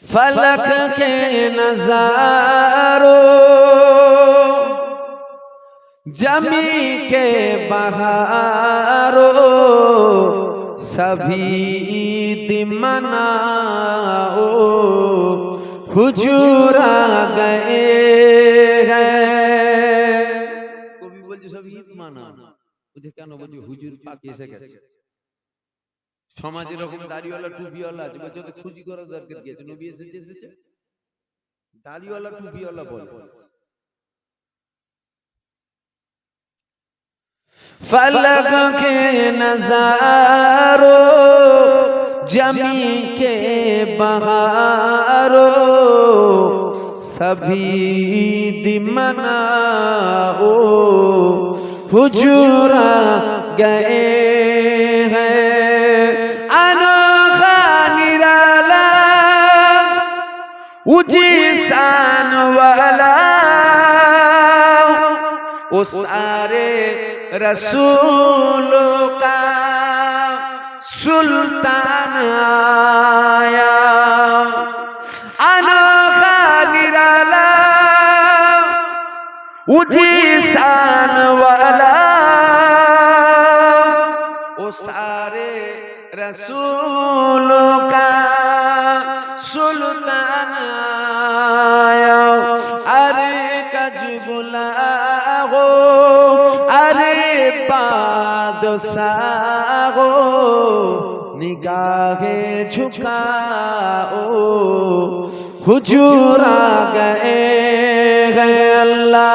फलक के नजारों जमी के बहारों सभी दिमनाओ हुजूर आ गए हैं। कवि बोलছে সব ঈদ মানাও, বুঝে কেন বলছে হুজুর পাক এসে গেছে। সমাজে এরকম দাড়িওয়ালা টুপিওয়ালা আছে, বলছে তো খুশি করার দরকার কি আছে, নবী এসেছে এসেছে। দাড়িওয়ালা টুপিওয়ালা বল। फलक के नजारों जमी के बहारों सभी दिमनाओ हुजूर आ गए हैं। अनोखा निराला ऊंची शान वाला वो सारे रसूलों का सुल्तान आया। अनोखा निराला ऊंची शान वाला वो सारे रसूलों का सुल्तान आया। अरे कजगुला हो अरे बादशाह हो निगाहे झुकाओ हुजूर आ गए हैं। अल्लाहुम्मा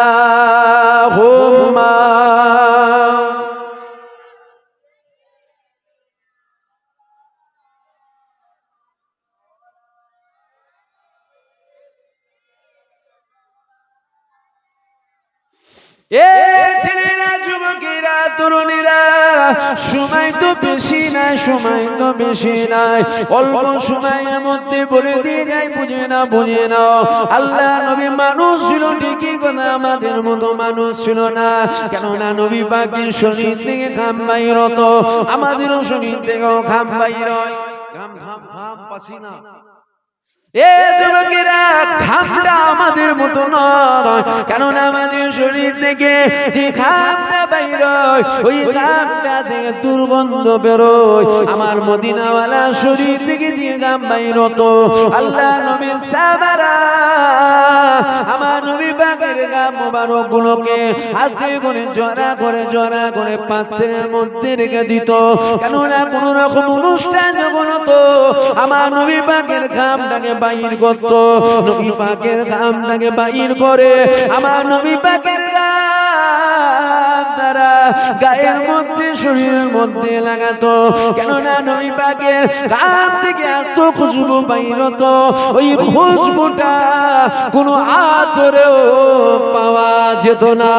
ছেলেরা যুবকেরা তরুণীরা সময় তো বেশি নাই, সময় তো বেশি নাই, অল্প সময়ের মধ্যে বলে দিয়ে যাই, বুঝে না বুঝে না। আল্লাহ নবী মানুষ ছিল ঠিকই, কথা আমাদের মতো মানুষ ছিল না। কেননা নবী পাকের শরীর থেকে ঘাম বাইর হতো, আমাদেরও শরীর থেকেও ঘাম বাইর হয়। ঘাম ঘাম ঘাম পাসিনা। এ যুবকেরা ঘামটা আমাদের মতো নয়, কেননা আমাদের শরীর থেকে যে ঘামটা বাইর হয় ওই ঘামটা থেকে দুর্গন্ধ বেরোয়। আমার মদিনাওয়ালা শরীর থেকে যে ঘাম বাইর হতো, আল্লাহ নবী সাহাবারা আমার নবী পাকের ঘাম মোবারক গুলোকে হাতে করে জড়া করে পাত্রের মধ্যে রেখে দিত। কেননা কোন রকম অনুষ্ঠান যখন হতো আমার নবী পাকের ঘামটাকে বাইর করত, নবী পাকের ঘামটাকে বাইর করে আমার নবী পাকের ঘাম তারা গায়ের মধ্যে শরীরের মধ্যে লাগাতো। কেননা নবী পাকের ঘাম থেকে এত খুশবু বাইর হতো, ওই খুশবুটা কোনো আতরেও পাওয়া যেত না।